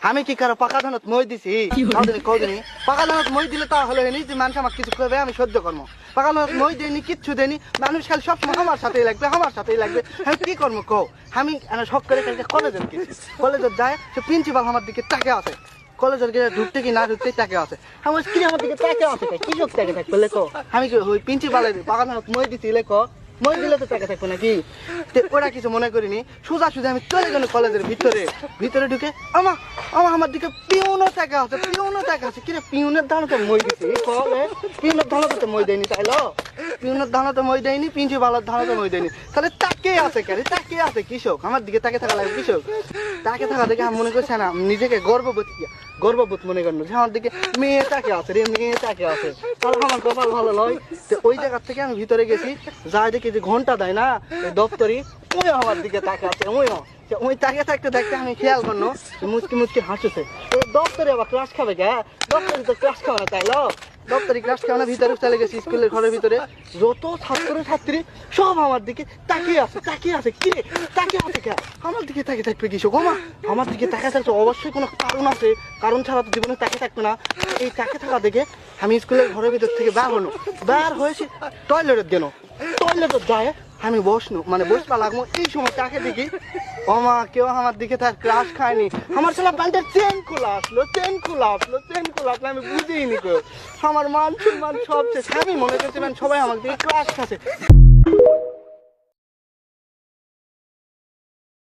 আমি কি কারো পাকা ধানত মই দিছি কদিন পাকা ধানত মই দিলে তা হলো যে মানুষ আমার কিছু করবে আমি সহ্য করবো পাকা ধানত মই দেয়নি কিচ্ছু দেয়নি মানুষ খালি সবসময় আমার সাথেই লাগবে আমি কি করবো কও আমি শখ করে কালকে কলেজের গেছি কলেজের যায় সে প্রিন্সিপাল আমার দিকে তাকে আছে কলেজের গিয়ে ঢুকতে কি না ঢুকতেই তাকে আছে আমার কি আমার দিকে তাকে আছে কি সব তাকে থাকবে লেখো আমি কি ওই প্রিন্সিপালের পাকা ধানত মই দিছি লেখো মই দিলে তো টাকা থাকবো নাকি ওরা কিছু মনে করিনি সোজা আমি চলে গেল কলেজের ভিতরে ঢুকে আমার দিকে পিউনের টাকা আছে কিরে পিউনের দাঁড়াতে মই দিছি পিউনের দাঁড়াতে মই দেয়নি তাইলো পিউনের দাঁড়াতে মই দেয়নি প্রিন্সিপালের দাঁড়াতে মই দেয়নি তাহলে তাকে আছে কেন তাকে আছে কৃষক আমার দিকে তাকে থাকা লাগে কৃষক তাকে থাকা দেখে আমি মনে করছি না নিজেকে গর্ববোধ মনে করেন যে আমার দিকে মেয়েটাকে আছে তাহলে আমার কপাল ভালো নয় তো ওই জায়গা থেকে আমি ভিতরে গেছি যাই দেখি যে ঘন্টা দেয় না দপ্তরি ওই আমার দিকে তাকে আছে ওই তাকে থাকতে দেখতে আমি খেয়াল করলো মুচকি হাসছে ওই দপ্তরে আবার ক্লাস খাবে কে দপ্তরি তো ক্লাস খাবে না তাইলো দপ্তরি ক্লাস খাবে না ভিতরে চলে গেছি স্কুলের ঘরের ভিতরে যত ছাত্রছাত্রী সব আমার দিকে তাকিয়ে আছে কি তাকে আছে কে আমার দিকে তাকে থাকবে কৃষক আমার দিকে তাকে থাকছে অবশ্যই কোনো কারণ আছে কারণ ছাড়া তো জীবনে তাকে থাকবে না এই তাকে থাকা দেখে আমি স্কুলের ঘরের ভিতর থেকে বার হয়েছি টয়লেটের গেল টয়লেটের যায় আমি বসপা লাগবো এই সময় তাকে দেখি কেউ আমার দিকে তার ক্লাস খায়নি আমার ছেলে প্যান্টের চেন খোলা আসলো আমি বুঝিনি কেউ আমার মান সব শেষ আমি মনে করছিলাম সবাই আমার দিকে ক্লাস খাচ্ছে